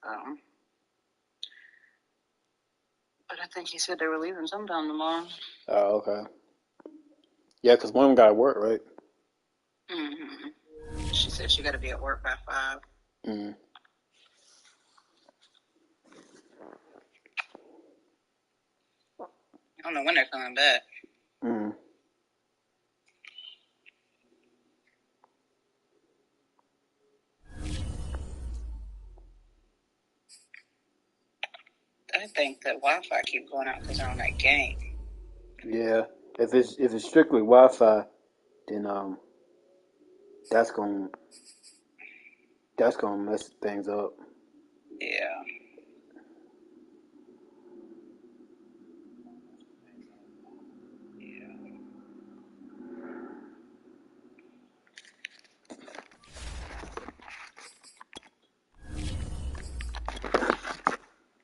Um, but I think he said they were leaving sometime tomorrow. Oh, okay. Yeah, because one of them got to work, right? She said she got to be at work by 5. Mm. I don't know when they're coming back. Mm. I think that Wi-Fi keep going out because they're on that game. Yeah. If it's strictly Wi-Fi, then that's gonna mess things up. Yeah.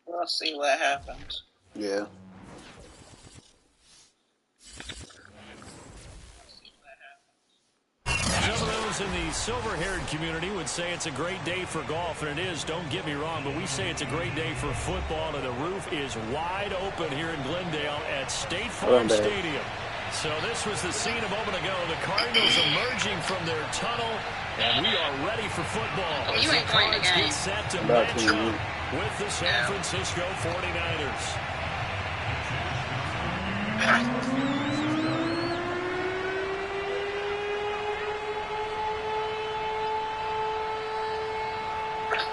We'll see what happens. Yeah. Some of those in the silver-haired community would say it's a great day for golf, and it is, don't get me wrong, but we say it's a great day for football, and the roof is wide open here in Glendale at State Farm Stadium. So this was the scene a moment ago. The Cardinals emerging from their tunnle, and we are ready for football. You ain't playing the game. Get set to match up with the San Francisco 49ers.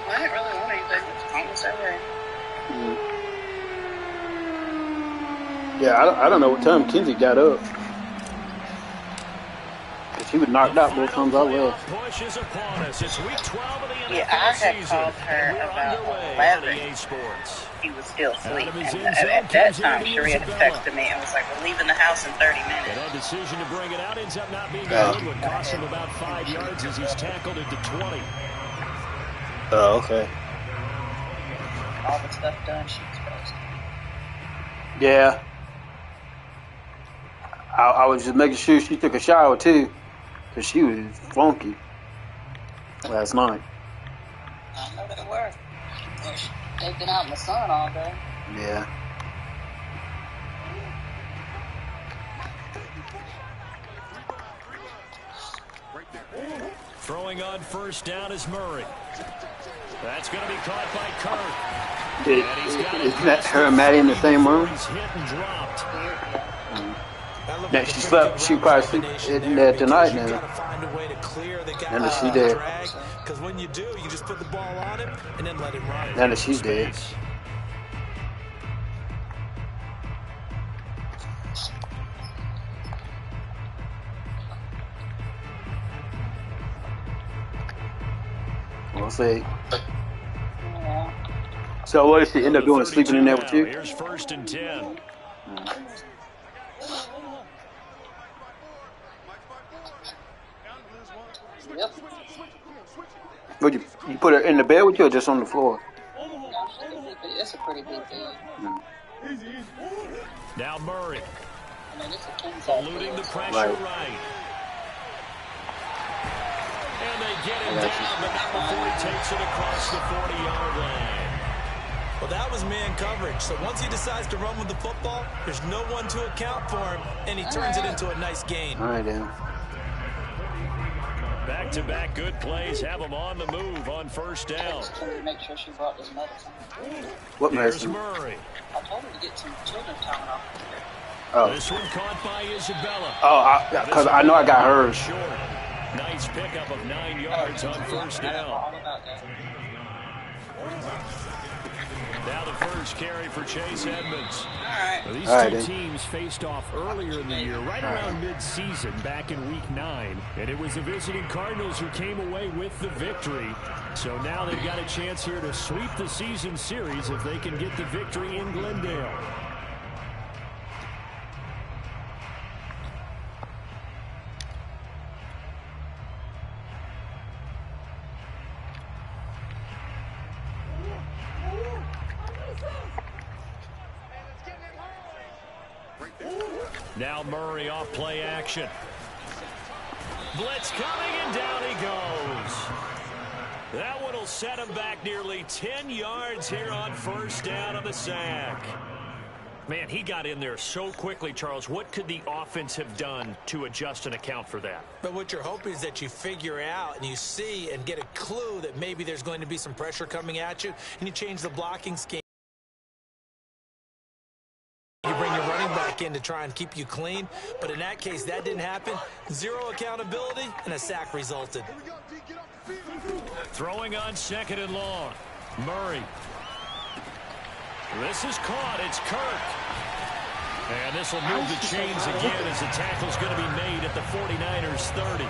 I didn't really want anything. It's almost over. Yeah, I don't know what time Kinsey got up. She was knocked out both times I left. Yeah, I had called her about 11. He was still asleep. And at that time, Sharia had texted me and was like, we're leaving the house in 30 minutes. That decision to bring it out ends up not being a good one. Cost him about 5 yards as he's tackled into 20. Oh, okay. All the stuff done she was supposed to. Yeah. I was just making sure she took a shower too, because she was funky last night. I know they were. They've been out in the sun all day. Yeah. Throwing on first down is Murray. That's going to be caught by Kirk. Isn't that her and Maddie in the same room? He's hit and dropped. Yeah, she slept. She probably sleep in there tonight now. And that she's dead. Because when you do, you just put the ball on him and then let him run. And that she's dead. We'll see. So what did she end up doing? Sleeping in there with you? Here's 1st and 10. Yep. Would you put her in the bed with you or just on the floor? It's a pretty big bed. Now Murray. I mean, it's a king-size Eluding the bed. pressure right. And they get him down, but not before he takes it across the 40-yard line. Well, that was man coverage. So once he decides to run with the football, there's no one to account for him, and he turns it into a nice gain. All right, then. Back-to-back good plays have him on the move on first down. Can you make sure she brought this medicine? What Here's medicine? Murray. I told her to get some children's Tylenol. Oh. This one caught by Isabella. Oh, because I know I got hers. Short. Nice pickup of 9 yards on first down. All about that. Now the first carry for Chase Edmonds. All These right, two then. teams faced off earlier in the year, right around mid-season, back in Week 9. And it was the visiting Cardinals who came away with the victory. So now they've got a chance here to sweep the season series if they can get the victory in Glendale. Now Murray off play action. Blitz coming, and down he goes. That one will set him back nearly 10 yards here on first down on the sack. Man, he got in there so quickly, Charles. What could the offense have done to adjust and account for that? But what you're hoping is that you figure out and you see and get a clue that maybe there's going to be some pressure coming at you, and you change the blocking scheme. You bring your running back in to try and keep you clean. But in that case, that didn't happen. Zero accountability, and a sack resulted. Throwing on 2nd and long. Murray. This is caught. It's Kirk. And this will move the chains again as the tackle's going to be made at the 49ers 30.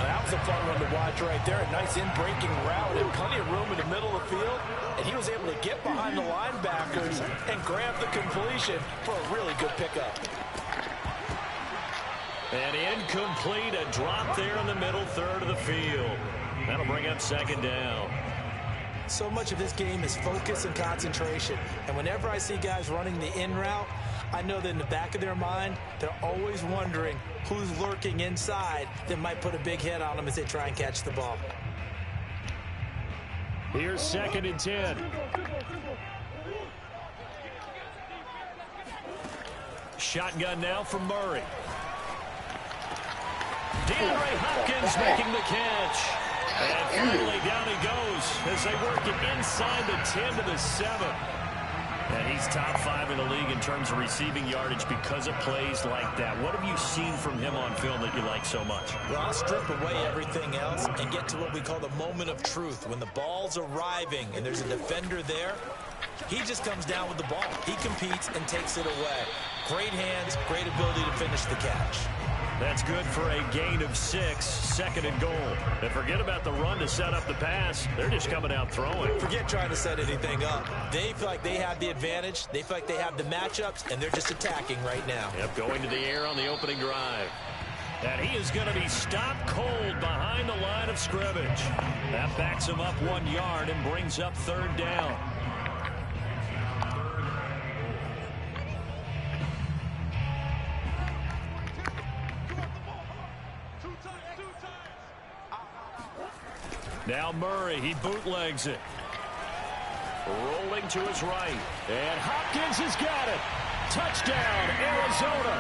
That was a fun one to watch right there. A nice in-breaking route and plenty of room in the middle of the field. And he was able to get behind the linebackers and grab the completion for a really good pickup. And incomplete, a drop there in the middle third of the field. That'll bring up 2nd down. So much of this game is focus and concentration. And whenever I see guys running the in route, I know that in the back of their mind, they're always wondering who's lurking inside that might put a big hit on them as they try and catch the ball. Here's 2nd and 10. Shotgun now from Murray. DeAndre Hopkins making the catch. And finally down he goes as they work it inside the 10 to the 7. And he's top 5 in the league in terms of receiving yardage because of plays like that. What have you seen from him on film that you like so much? Well, I'll strip away everything else and get to what we call the moment of truth. When the ball's arriving and there's a defender there, he just comes down with the ball. He competes and takes it away. Great hands, great ability to finish the catch. That's good for a gain of 6, 2nd and goal. And forget about the run to set up the pass. They're just coming out throwing. Forget trying to set anything up. They feel like they have the advantage. They feel like they have the matchups, and they're just attacking right now. Yep, going to the air on the opening drive. And he is going to be stopped cold behind the line of scrimmage. That backs him up 1 yard and brings up 3rd down. Now Murray, he bootlegs it. Rolling to his right. And Hopkins has got it. Touchdown, Arizona.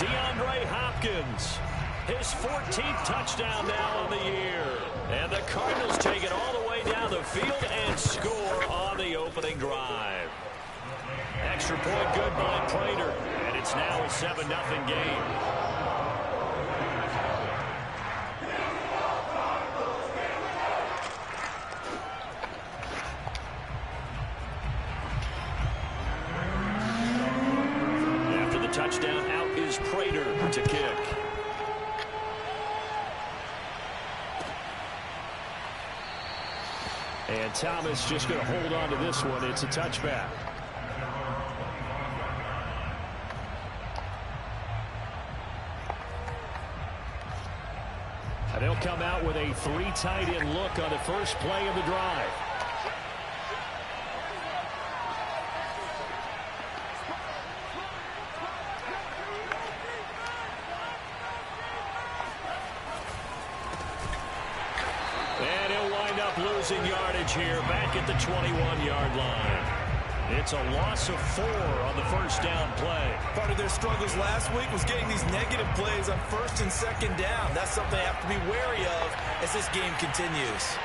DeAndre Hopkins. His 14th touchdown now on the year. And the Cardinals take it all the way down the field and score on the opening drive. Extra point good by Prater. And it's now a 7-0 game. Touchdown, out is Prater to kick. And Thomas just going to hold on to this one. It's a touchback. And they'll come out with a 3 tight end look on the first play of the drive. Losing yardage here back at the 21-yard line. It's a loss of 4 on the first down play. Part of their struggles last week was getting these negative plays on 1st and 2nd down. That's something they have to be wary of as this game continues.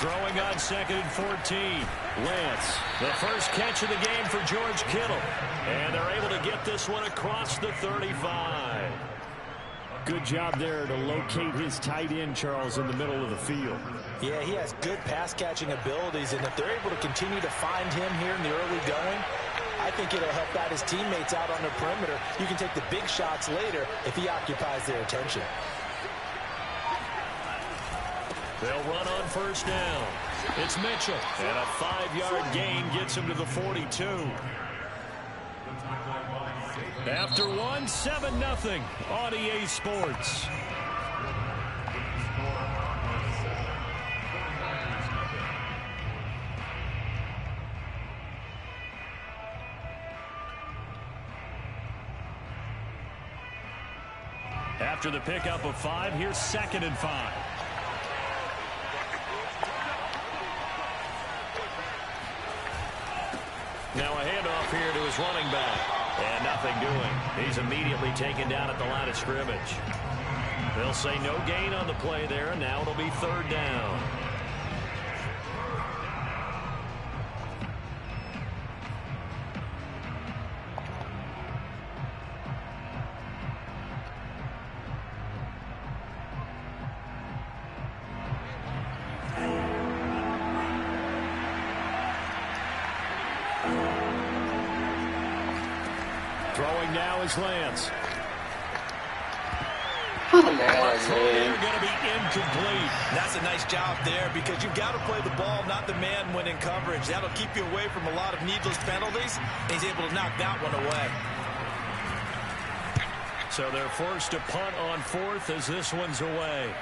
Throwing on 2nd and 14. Lance, the first catch of the game for George Kittle. And they're able to get this one across the 35. Good job there to locate his tight end, Charles, in the middle of the field. Yeah, he has good pass-catching abilities, and if they're able to continue to find him here in the early going, I think it'll help out his teammates out on the perimeter. You can take the big shots later if he occupies their attention. They'll run on first down. It's Mitchell, and a 5-yard gain gets him to the 42. After 1, 7-0 on EA Sports. After the pickup of 5, here's 2nd and 5. Now a handoff here to his running back. And nothing doing. He's immediately taken down at the line of scrimmage. They'll say no gain on the play there, and now it'll be 3rd down. Throwing now is Lance. They're going to be incomplete. That's a nice job there because you've got to play the ball, not the man when in coverage. That'll keep you away from a lot of needless penalties. He's able to knock that one away. So they're forced to punt on 4th as this one's away.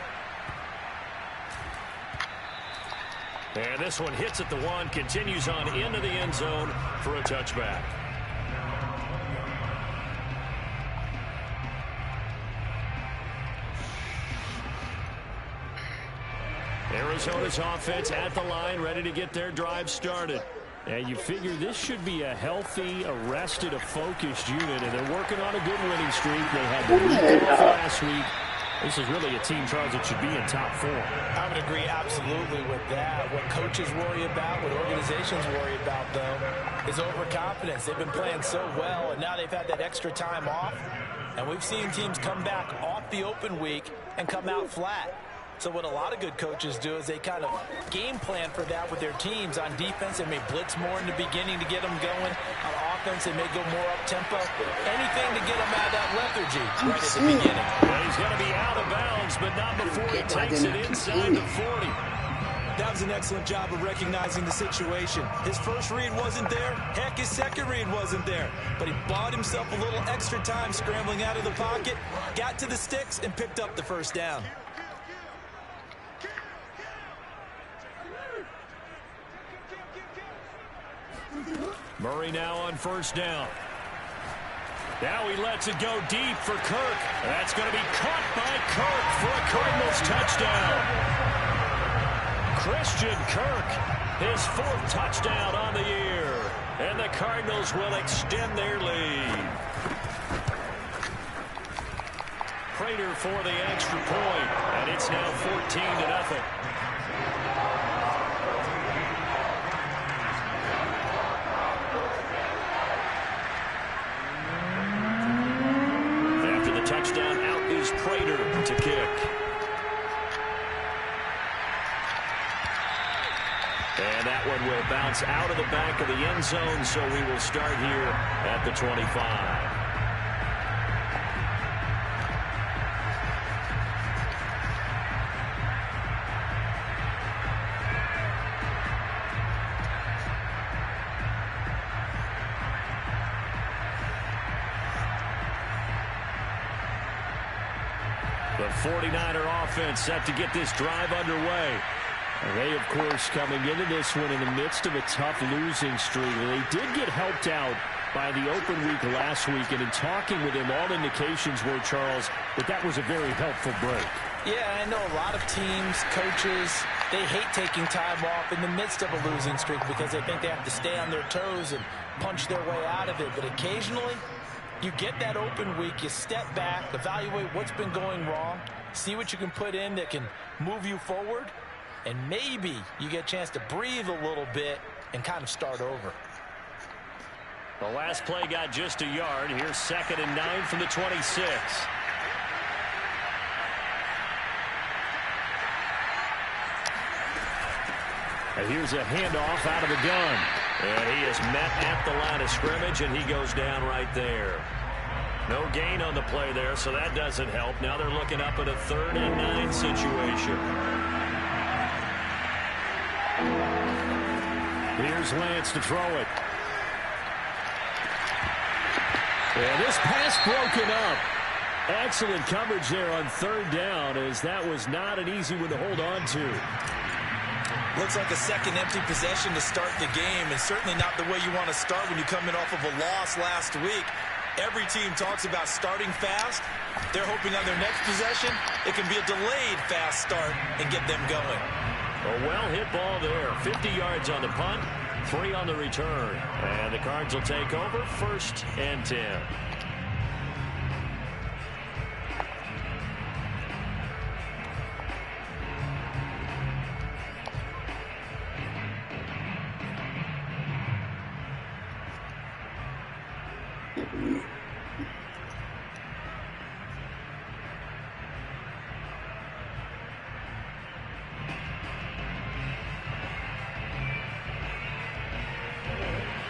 And this one hits at the 1, continues on into the end zone for a touchback. Arizona's offense at the line, ready to get their drive started. And you figure this should be a healthy, arrested, a focused unit, and they're working on a good winning streak. They had the week off last week. This is really a team, Charles, that should be in top 4. I would agree absolutely with that. What coaches worry about, what organizations worry about, though, is overconfidence. They've been playing so well, and now they've had that extra time off. And we've seen teams come back off the open week and come out flat. So what a lot of good coaches do is they kind of game plan for that with their teams. On defense, they may blitz more in the beginning to get them going. On offense, they may go more up-tempo. Anything to get them out of that lethargy right at the beginning. Well, he's going to be out of bounds, but not before he takes it inside the 40. That was an excellent job of recognizing the situation. His first read wasn't there. Heck, his second read wasn't there. But he bought himself a little extra time scrambling out of the pocket, got to the sticks, and picked up the first down. Murray now on 1st down. Now he lets it go deep for Kirk. That's going to be caught by Kirk for a Cardinals touchdown. Christian Kirk, his 4th touchdown on the year. And the Cardinals will extend their lead. Prater for the extra point, and it's now 14-0. Touchdown, out is Prater to kick. And that one will bounce out of the back of the end zone, so we will start here at the 25. The 49er offense set to get this drive underway. And they, of course, coming into this one in the midst of a tough losing streak. They did get helped out by the open week last week, and in talking with him, all indications were, Charles, that was a very helpful break. Yeah, I know a lot of teams, coaches, they hate taking time off in the midst of a losing streak because they think they have to stay on their toes and punch their way out of it. But occasionally, you get that open week, you step back, evaluate what's been going wrong, see what you can put in that can move you forward, and maybe you get a chance to breathe a little bit and kind of start over. The last play got just a yard. Here's 2nd and 9 from the 26. And here's a handoff out of the gun. And he is met at the line of scrimmage, and he goes down right there. No gain on the play there, so that doesn't help. Now they're looking up at a 3rd and 9 situation. Here's Lance to throw it. And this pass broken up. Excellent coverage there on 3rd down, as that was not an easy one to hold on to. Looks like a second empty possession to start the game, and certainly not the way you want to start when you come in off of a loss last week. Every team talks about starting fast. They're hoping on their next possession, it can be a delayed fast start and get them going. A well-hit ball there. 50 yards on the punt, 3 on the return. And the Cards will take over 1st and 10.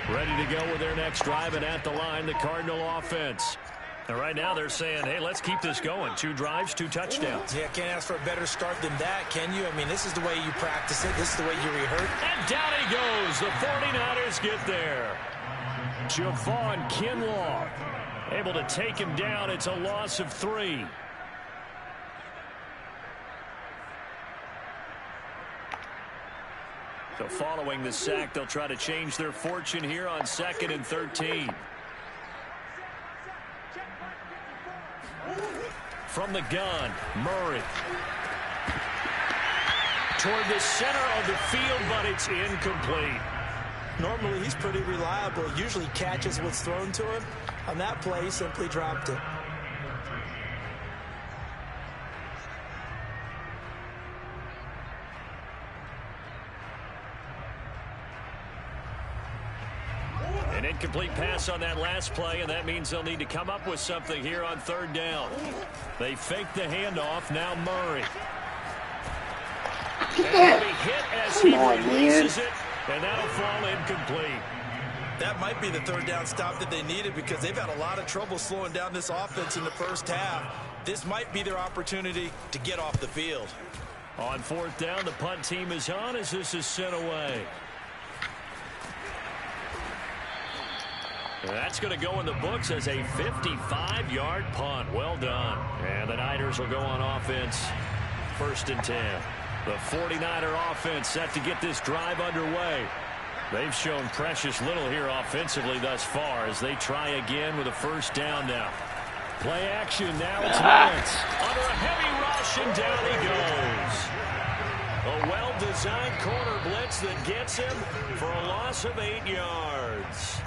Ready to go with their next drive, and at the line, the Cardinal offense. And right now they're saying, hey, let's keep this going. 2 drives, 2 touchdowns. Yeah, can't ask for a better start than that, can you? I mean, this is the way you practice it. This is the way you rehearse. And down he goes. The 49ers get there. Javon Kinlaw able to take him down. It's a loss of 3. So following the sack, they'll try to change their fortune here on 2nd and 13. From the gun, Murray. Toward the center of the field, but it's incomplete. Normally, he's pretty reliable. Usually catches what's thrown to him. On that play, he simply dropped it. An incomplete pass on that last play, and that means they'll need to come up with something here on 3rd down. They fake the handoff. Now Murray. And he'll be hit as he releases it, and that'll fall incomplete. That might be the 3rd down stop that they needed because they've had a lot of trouble slowing down this offense in the first half. This might be their opportunity to get off the field. On 4th down, the punt team is on as this is sent away. That's going to go in the books as a 55-yard punt. Well done. And the Niners will go on offense. 1st and 10. The 49er offense set to get this drive underway. They've shown precious little here offensively thus far as they try again with a 1st down now. Play action. Now it's Lance. Under a heavy rush, and down he goes. A well-designed corner blitz that gets him for a loss of 8 yards.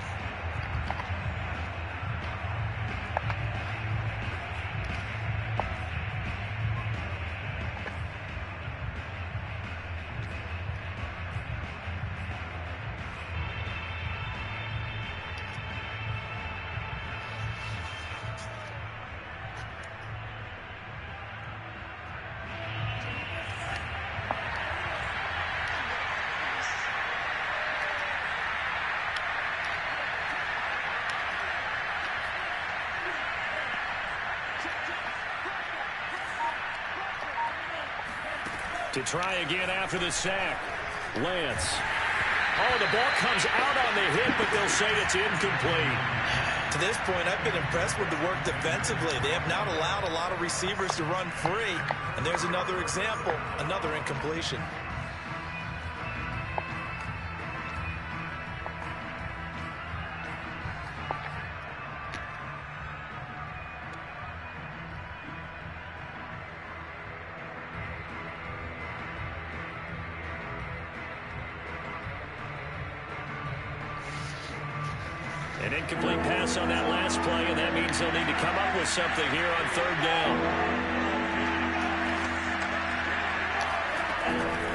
To try again after the sack. Lance. Oh, the ball comes out on the hit, but they'll say it's incomplete. To this point, I've been impressed with the work defensively. They have not allowed a lot of receivers to run free. And there's another example, another incompletion. An incomplete pass on that last play, and that means they'll need to come up with something here on 3rd down.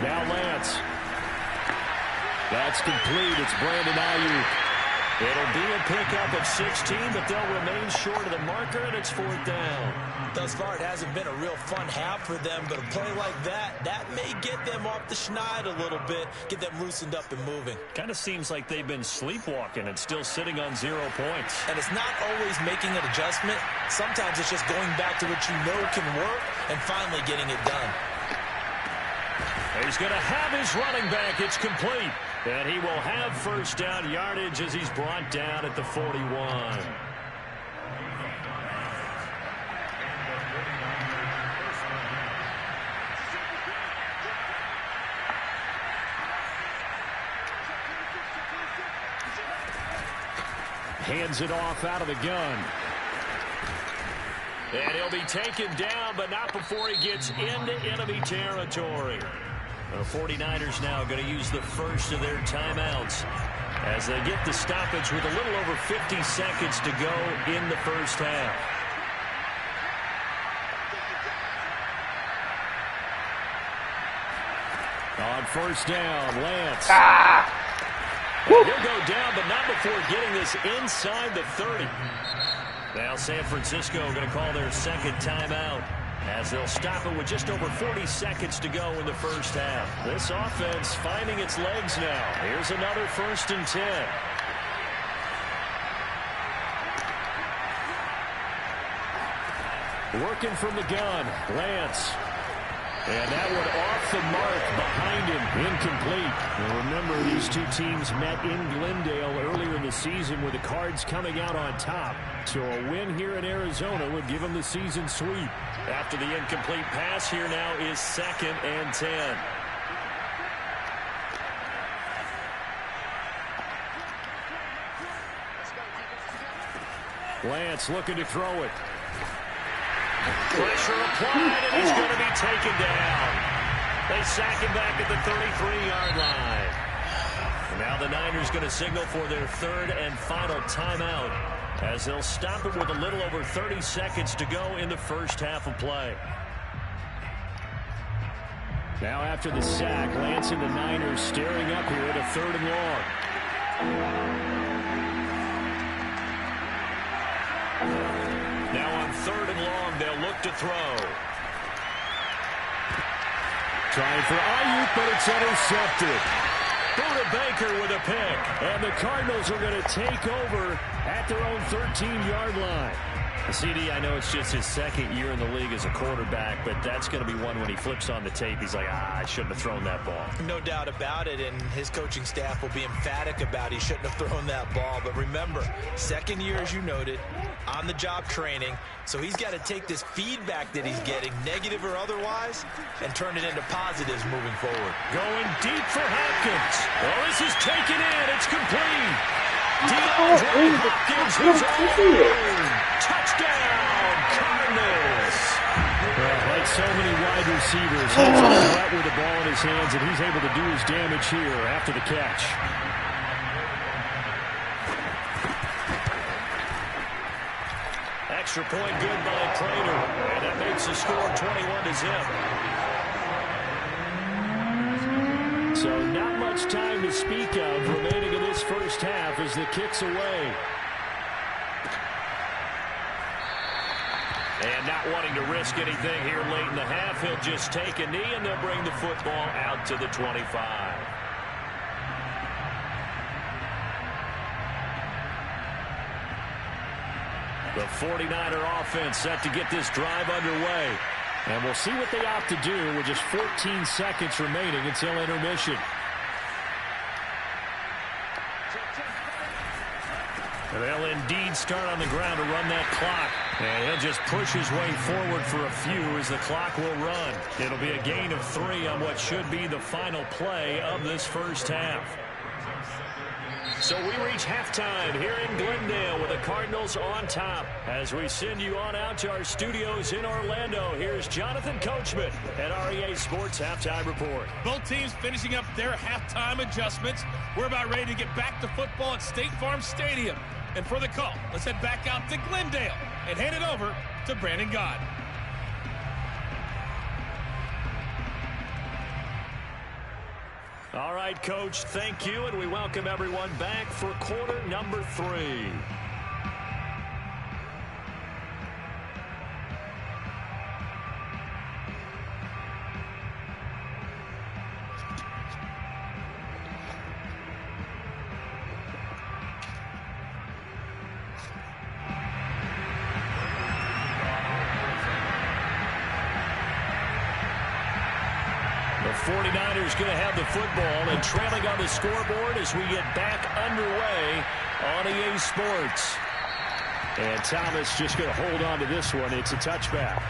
Now Lance. That's complete. It's Brandon Ayuk. It'll be a pickup of 16, but they'll remain short of the marker, and it's 4th down. Thus far, it hasn't been a real fun half for them, but a play like that may get them off the schneid a little bit, get them loosened up and moving. Kind of seems like they've been sleepwalking and still sitting on 0 points. And it's not always making an adjustment. Sometimes it's just going back to what you know can work and finally getting it done. He's going to have his running back. It's complete. And he will have 1st down yardage as he's brought down at the 41. hands it off out of the gun. And he'll be taken down, but not before he gets into enemy territory. The 49ers now going to use the first of their timeouts as they get the stoppage with a little over 50 seconds to go in the first half. On first down, Lance. He'll go down, but not before getting this inside the 30. Now San Francisco going to call their second timeout as they'll stop it with just over 40 seconds to go in the first half. This offense finding its legs now. Here's another 1st and 10. Working from the gun, Lance. And that one off the mark behind him, incomplete. And remember, these two teams met in Glendale earlier in the season with the Cards coming out on top. So a win here in Arizona would give them the season sweep. After the incomplete pass, here now is 2nd and 10. Lance looking to throw it. Pressure applied, and he's going to be taken down. They sack him back at the 33-yard line. And now the Niners going to signal for their 3rd and final timeout as they'll stop it with a little over 30 seconds to go in the first half of play. Now after the sack, Lance and the Niners staring up here at a 3rd and long. Now on 3rd and long, they'll look to throw. Trying for Ayuk, but it's intercepted. Buda Baker with a pick. And the Cardinals are going to take over at their own 13-yard line. CD, I know it's just his 2nd year in the league as a quarterback, but that's going to be one when he flips on the tape. He's like, I shouldn't have thrown that ball. No doubt about it, and his coaching staff will be emphatic about he shouldn't have thrown that ball. But remember, 2nd year, as you noted, on-the-job training, so he's got to take this feedback that he's getting, negative or otherwise, and turn it into positives moving forward. Going deep for Hopkins. Well, this is taken in. It's complete. DeAndre Hopkins is on. Touchdown, Cardinals. Well, like so many wide receivers, he's out with the ball in his hands, and he's able to do his damage here after the catch. Extra point good by Prater, and that makes the score 21-0. So not much time to speak of remaining in this first half as the kick's away. And not wanting to risk anything here late in the half, he'll just take a knee and they'll bring the football out to the 25. The 49er offense set to get this drive underway. And we'll see what they opt to do with just 14 seconds remaining until intermission. They'll indeed start on the ground to run that clock. And he'll just push his way forward for a few as the clock will run. It'll be a gain of 3 on what should be the final play of this first half. So we reach halftime here in Glendale with the Cardinals on top. As we send you on out to our studios in Orlando, here's Jonathan Coachman at REA Sports Halftime Report. Both teams finishing up their halftime adjustments. We're about ready to get back to football at State Farm Stadium. And for the call, let's head back out to Glendale and hand it over to Brandon Gaudin. All right, Coach, thank you, and we welcome everyone back for quarter number 3. The 49ers going to have the football and trailing on the scoreboard as we get back underway on EA Sports. And Thomas just going to hold on to this one. It's a touchback.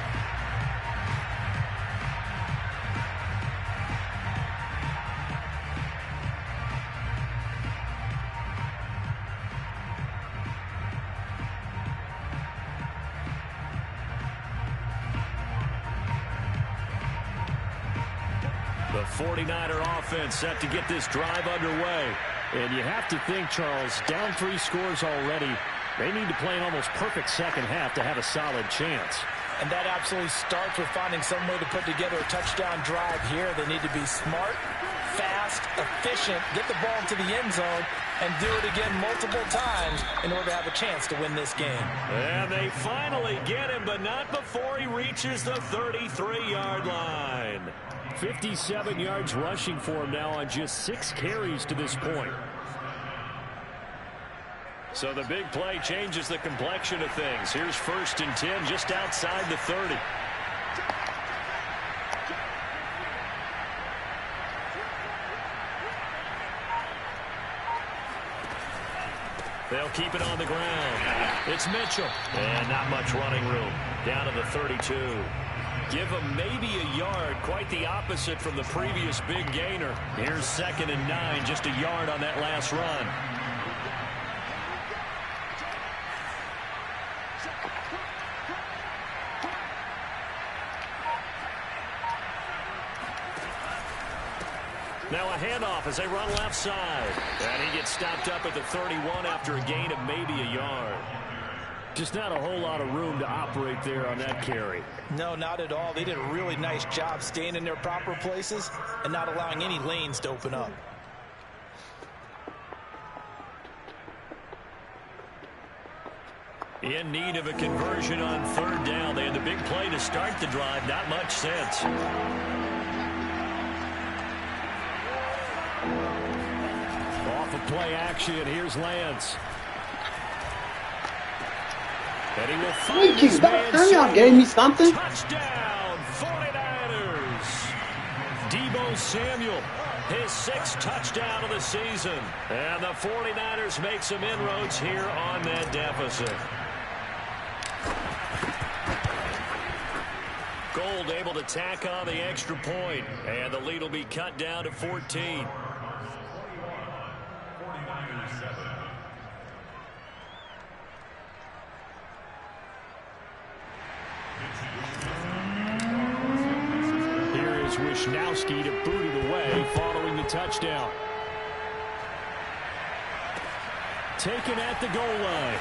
The 49er offense set to get this drive underway. And you have to think, Charles, down 3 scores already. They need to play an almost perfect second half to have a solid chance. And that absolutely starts with finding some way to put together a touchdown drive here. They need to be smart, fast, efficient, get the ball into the end zone, and do it again multiple times in order to have a chance to win this game. And they finally get him, but not before he reaches the 33-yard line. 57 yards rushing for him now on just 6 carries to this point. So the big play changes the complexion of things. Here's 1st and 10 just outside the 30. They'll keep it on the ground. It's Mitchell. And not much running room. Down to the 32. Give him maybe a yard. Quite the opposite from the previous big gainer. Here's 2nd and 9. Just a yard on that last run. Now a handoff as they run left side. And he gets stopped up at the 31 after a gain of maybe a yard. Just not a whole lot of room to operate there on that carry. No, not at all. They did a really nice job staying in their proper places and not allowing any lanes to open up. In need of a conversion on 3rd down. They had the big play to start the drive. Not much sense. Off of play action, here's Lance. And he will find his man. Y'all gave me something. Touchdown, 49ers. Deebo Samuel, his 6th touchdown of the season. And the 49ers make some inroads here on that deficit. Gold able to tack on the extra point. And the lead will be cut down to 14. Here is Wisnowski to boot it away following the touchdown. Taken at the goal line.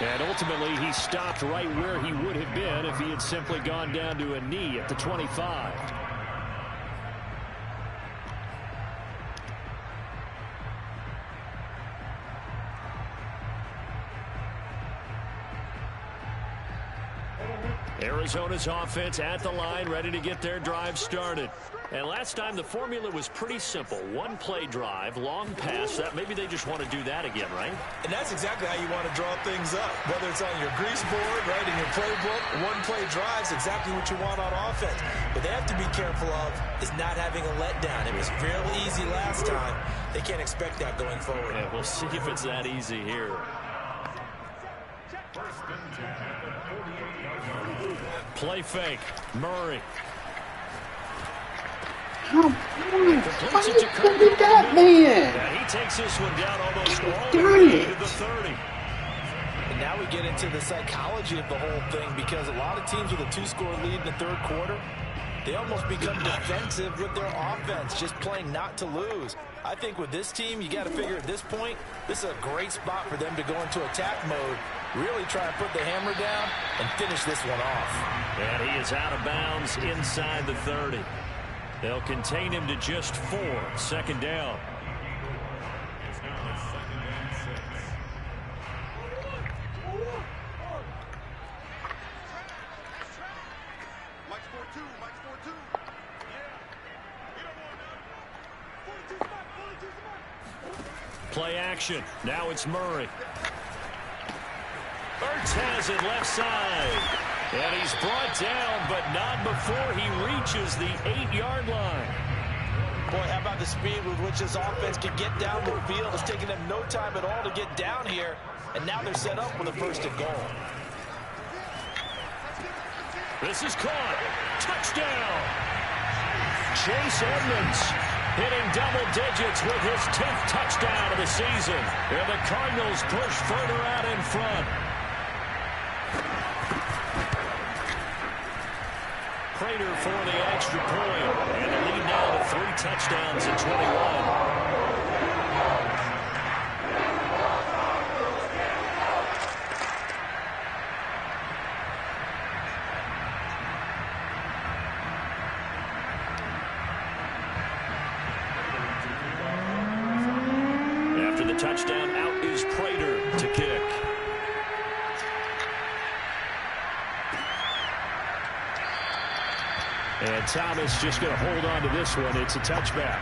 And ultimately, he stopped right where he would have been if he had simply gone down to a knee at the 25. Arizona's offense at the line, ready to get their drive started. And last time the formula was pretty simple. 1-play drive, long pass. That maybe they just want to do that again, right? And that's exactly how you want to draw things up. Whether it's on your grease board, right, in your playbook, 1-play drives, exactly what you want on offense. What they have to be careful of is not having a letdown. It was real easy last time. They can't expect that going forward. Yeah, we'll see if it's that easy here. Play fake. Murray. Come on. Why you did that, man? Yeah, he takes this one down almost all the way to the 30. And now we get into the psychology of the whole thing, because a lot of teams with a 2-score lead in the 3rd quarter, they almost become defensive with their offense, just playing not to lose. I think with this team, you got to figure at this point, this is a great spot for them to go into attack mode, really try and put the hammer down and finish this one off. And he is out of bounds inside the 30. They'll contain him to just 4. 2nd down. Play action. Now it's Murray. Ertz has it left side. And he's brought down, but not before he reaches the 8-yard line. Boy, how about the speed with which this offense can get down the field? It's taken them no time at all to get down here. And now they're set up with a 1st and goal. This is caught. Touchdown. Chase Edmonds hitting double digits with his 10th touchdown of the season. And the Cardinals push further out in front. Prater for the extra point. And the lead now to 3 touchdowns and 21. After the touchdown, out is Prater to kick. And Thomas just going to hold on to this one. It's a touchback.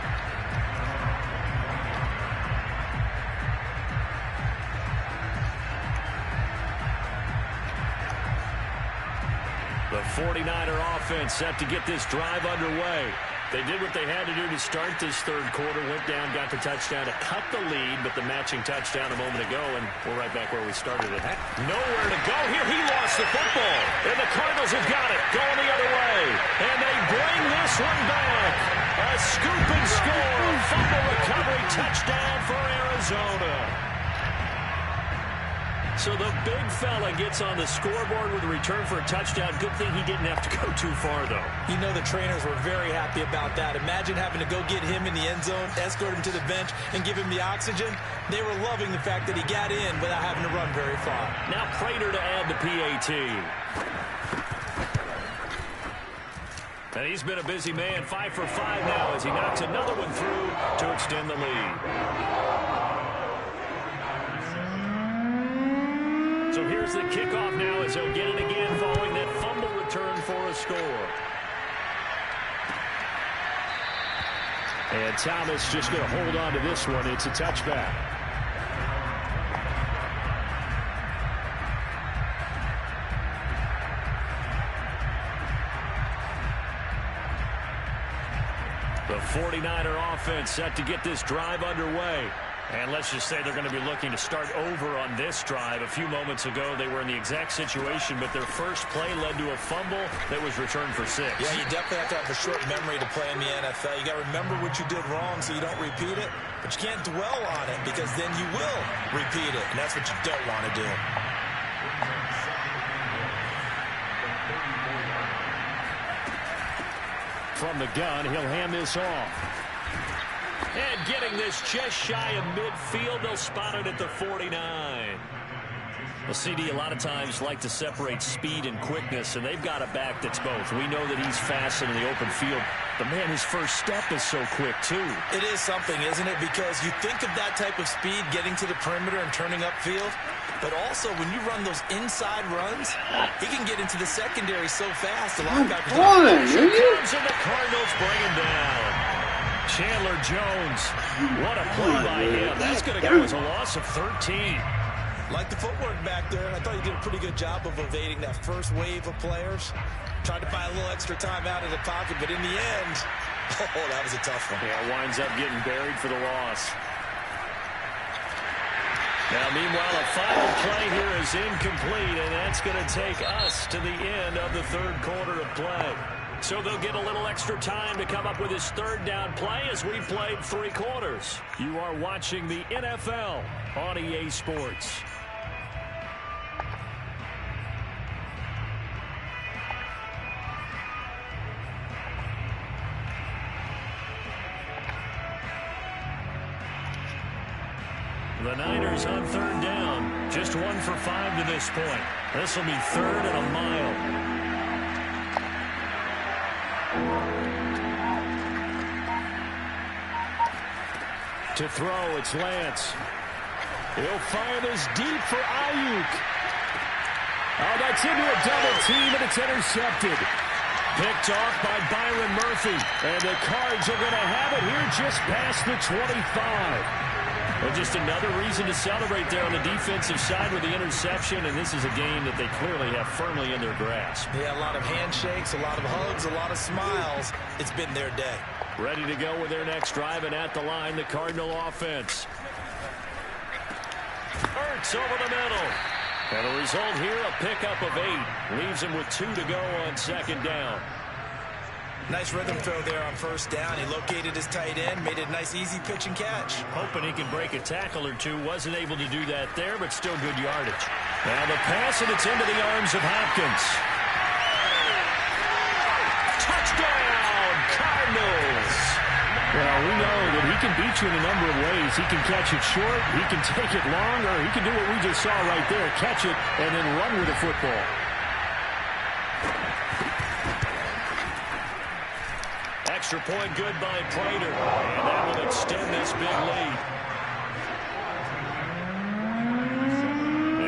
The 49er offense set to get this drive underway. They did what they had to do to start this third quarter, went down, got the touchdown to cut the lead, but the matching touchdown a moment ago, and we're right back where we started at. Nowhere to go here. He lost the football, and the Cardinals have got it, going the other way, and they bring this one back. A scoop and score, fumble recovery, touchdown for Arizona. So the big fella gets on the scoreboard with a return for a touchdown. Good thing he didn't have to go too far, though. You know the trainers were very happy about that. Imagine having to go get him in the end zone, escort him to the bench, and give him the oxygen. They were loving the fact that he got in without having to run very far. Now Prater to add the PAT. And he's been a busy man, 5 for 5 now as he knocks another one through to extend the lead. So here's the kickoff now as he'll get it again following that fumble return for a score. And Thomas just going to hold on to this one. It's a touchback. The 49er offense set to get this drive underway. And let's just say they're going to be looking to start over on this drive. A few moments ago, they were in the exact situation, but their first play led to a fumble that was returned for 6. Yeah, you definitely have to have a short memory to play in the NFL. You got to remember what you did wrong so you don't repeat it, but you can't dwell on it because then you will repeat it, and that's what you don't want to do. From the gun, he'll hand this off. And getting this just shy of midfield, they'll spot it at the 49. Well, CD, a lot of times like to separate speed and quickness, and they've got a back that's both. We know that he's fast in the open field, but, man, his first step is so quick, too. It is something, isn't it? Because you think of that type of speed getting to the perimeter and turning upfield, but also when you run those inside runs, he can get into the secondary so fast. The linebackers comes and the Cardinals bring him down. Chandler Jones, what a play by him. That's going to go as a loss of 13. Like the footwork back there, I thought he did a pretty good job of evading that first wave of players. Tried to buy a little extra time out of the pocket, but in the end, oh, that was a tough one. Yeah, winds up getting buried for the loss. Now, meanwhile, a final play here is incomplete, and that's going to take us to the end of the third quarter of play. So they'll get a little extra time to come up with his third down play as we played 3 quarters. You are watching the NFL on EA Sports. The Niners on third down. Just 1 for 5 to this point. This will be 3rd and a mile. To throw, it's Lance. He'll fire this deep for Ayuk. Oh, that's into a double team, and it's intercepted. Picked off by Byron Murphy. And the Cards are going to have it here just past the 25. Well, just another reason to celebrate there on the defensive side with the interception, and this is a game that they clearly have firmly in their grasp. Yeah, a lot of handshakes, a lot of hugs, a lot of smiles. It's been their day. Ready to go with their next drive, and at the line, the Cardinal offense. Ertz over the middle. And the result here, a pickup of 8. Leaves him with 2 to go on second down. Nice rhythm throw there on first down. He located his tight end, made it a nice, easy pitch and catch. Hoping he can break a tackle or two. Wasn't able to do that there, but still good yardage. Now the pass, and it's into the arms of Hopkins. Well, we know that he can beat you in a number of ways. He can catch it short, he can take it long, or he can do what we just saw right there, catch it and then run with the football. Extra point good by Prater, and that will extend this big lead.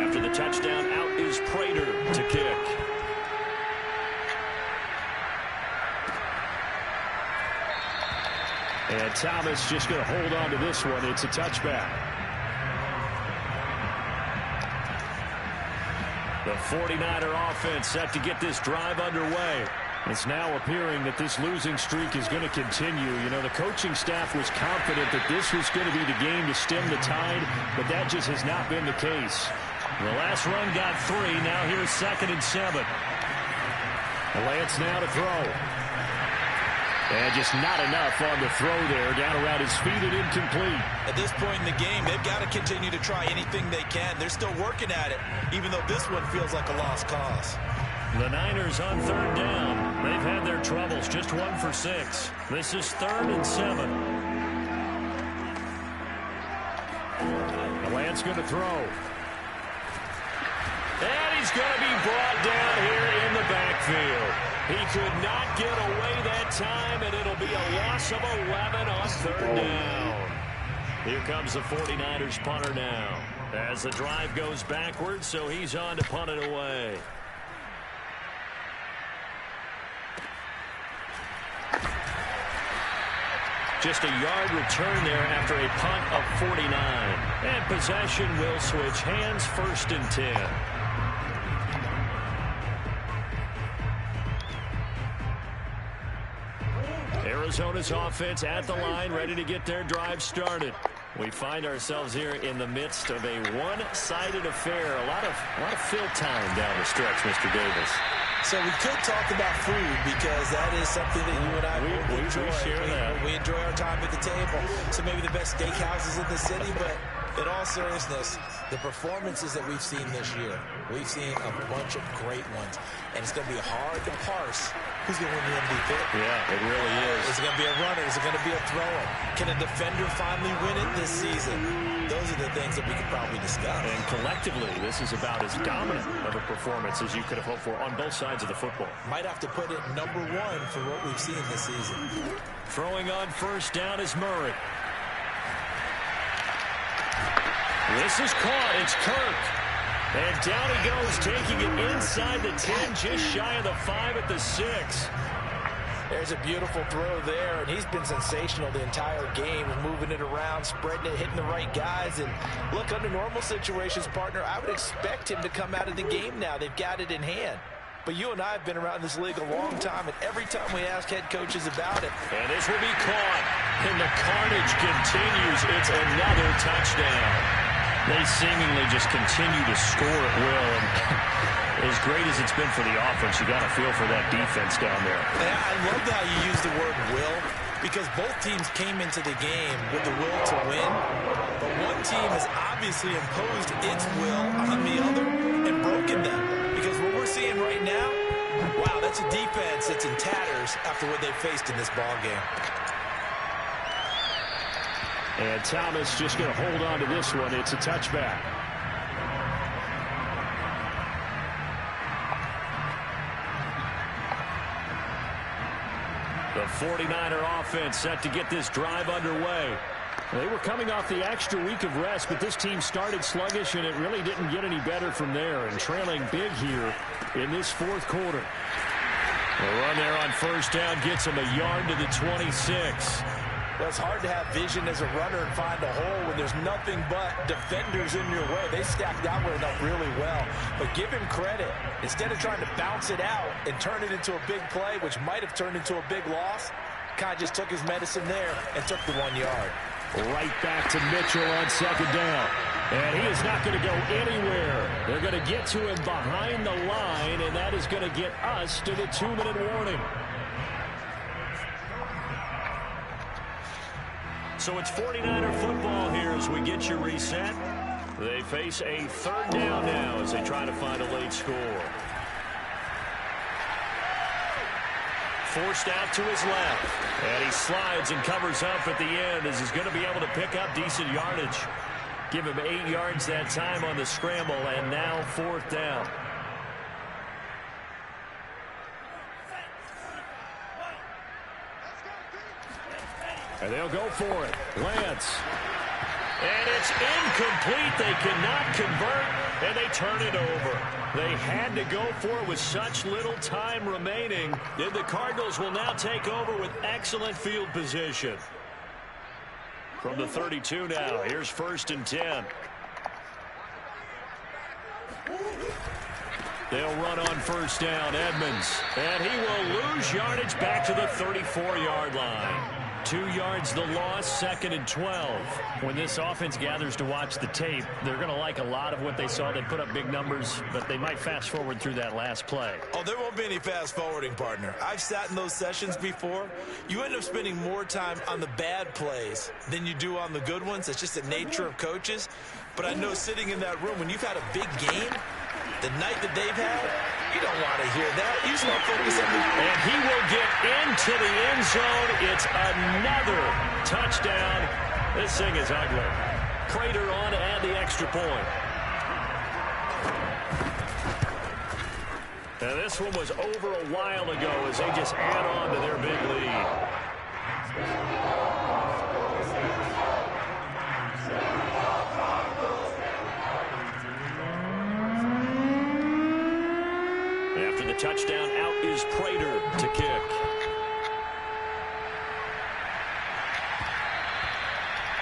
After the touchdown, out is Prater to kick. And Thomas just going to hold on to this one. It's a touchback. The 49er offense set to get this drive underway. It's now appearing that this losing streak is going to continue. You know, the coaching staff was confident that this was going to be the game to stem the tide, but that just has not been the case. The last run got 3. Now here's 2nd and 7. Lance now to throw. And just not enough on the throw there. Down around his feet and incomplete. At this point in the game, they've got to continue to try anything they can. They're still working at it, even though this one feels like a lost cause. The Niners on 3rd down. They've had their troubles. Just 1 for 6. This is 3rd and 7. Lance going to throw. And he's going to be brought down here in the backfield. He could not get away that time, and it'll be a loss of 11 on 3rd down. Here comes the 49ers punter now. As the drive goes backwards, so he's on to punt it away. Just a yard return there after a punt of 49. And possession will switch hands, 1st and 10. Arizona's offense at the line, ready to get their drive started. We find ourselves here in the midst of a one-sided affair. A lot of fill time down the stretch, Mr. Davis. So we could talk about food because that is something that you and I enjoy. We share that. We enjoy our time at the table. So maybe the best steakhouses in the city, but in all seriousness, the performances that we've seen this year, we've seen a bunch of great ones. And it's going to be hard to parse who's going to win the MVP. Yeah, it really is. Is it going to be a runner? Is it going to be a thrower? Can a defender finally win it this season? Those are the things that we could probably discuss. And collectively, this is about as dominant of a performance as you could have hoped for on both sides of the football. Might have to put it #1 for what we've seen this season. Throwing on 1st down is Murray. This is caught. It's Kirk. And down he goes, taking it inside the 10, just shy of the 5 at the 6. There's a beautiful throw there, and he's been sensational the entire game, moving it around, spreading it, hitting the right guys. And look, under normal situations, partner, I would expect him to come out of the game now. They've got it in hand. But you and I have been around this league a long time, and every time we ask head coaches about it. And this will be caught, and the carnage continues. It's another touchdown. They seemingly just continue to score at will. And as great as it's been for the offense, you got to feel for that defense down there. And I love how you use the word will, because both teams came into the game with the will to win. But one team has obviously imposed its will on the other and broken them. Because what we're seeing right now, wow, that's a defense that's in tatters after what they've faced in this ball game. And Thomas just going to hold on to this one. It's a touchback. The 49er offense set to get this drive underway. They were coming off the extra week of rest, but this team started sluggish, and it really didn't get any better from there. And trailing big here in this 4th quarter. The run there on 1st down gets him a yard to the 26. Well, it's hard to have vision as a runner and find a hole when there's nothing but defenders in your way. They stacked that one up really well. But give him credit. Instead of trying to bounce it out and turn it into a big play, which might have turned into a big loss, kind of just took his medicine there and took the 1 yard. Right back to Mitchell on 2nd down. And he is not going to go anywhere. They're going to get to him behind the line, and that is going to get us to the 2-minute warning. So it's 49er football here as we get you reset. They face a 3rd down now as they try to find a late score. forced out to his left. And he slides and covers up at the end as he's going to be able to pick up decent yardage. Give him 8 yards that time on the scramble, and now 4th down. And they'll go for it. Lance. And it's incomplete. They cannot convert, and they turn it over. They had to go for it with such little time remaining. And the Cardinals will now take over with excellent field position. From the 32 now, here's 1st and 10. They'll run on 1st down, Edmonds. And he will lose yardage back to the 34-yard line. 2 yards the loss, 2nd and 12. When this offense gathers to watch the tape, they're going to like a lot of what they saw. They put up big numbers, but they might fast forward through that last play. Oh, there won't be any fast forwarding, partner. I've sat in those sessions before. You end up spending more time on the bad plays than you do on the good ones. It's just the nature of coaches. But I know sitting in that room, when you've had a big game, the night that they've had, you don't want to hear that. You just want to focus on the... And he will get into the end zone. It's another touchdown. This thing is ugly. Prater on to add the extra point. And this one was over a while ago as they just add on to their big lead. After the touchdown, out is Prater to kick.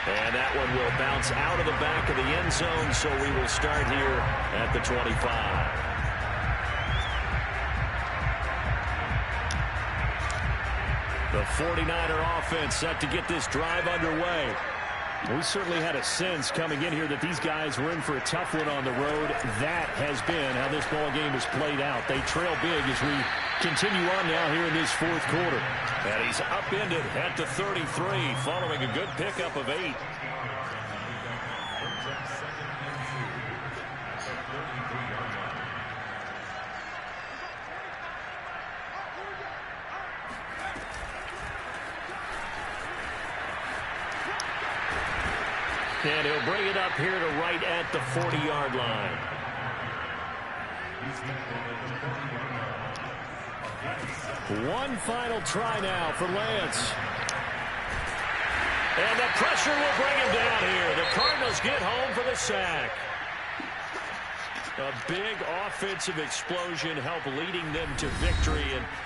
And that one will bounce out of the back of the end zone, so we will start here at the 25. The 49er offense set to get this drive underway. We certainly had a sense coming in here that these guys were in for a tough one on the road. That has been how this ball game has played out. They trail big as we continue on now here in this 4th quarter. And he's upended at the 33 following a good pickup of 8. And he'll bring it up here to right at the 40-yard line. One final try now for Lance. And the pressure will bring him down here. The Cardinals get home for the sack. A big offensive explosion helped leading them to victory. And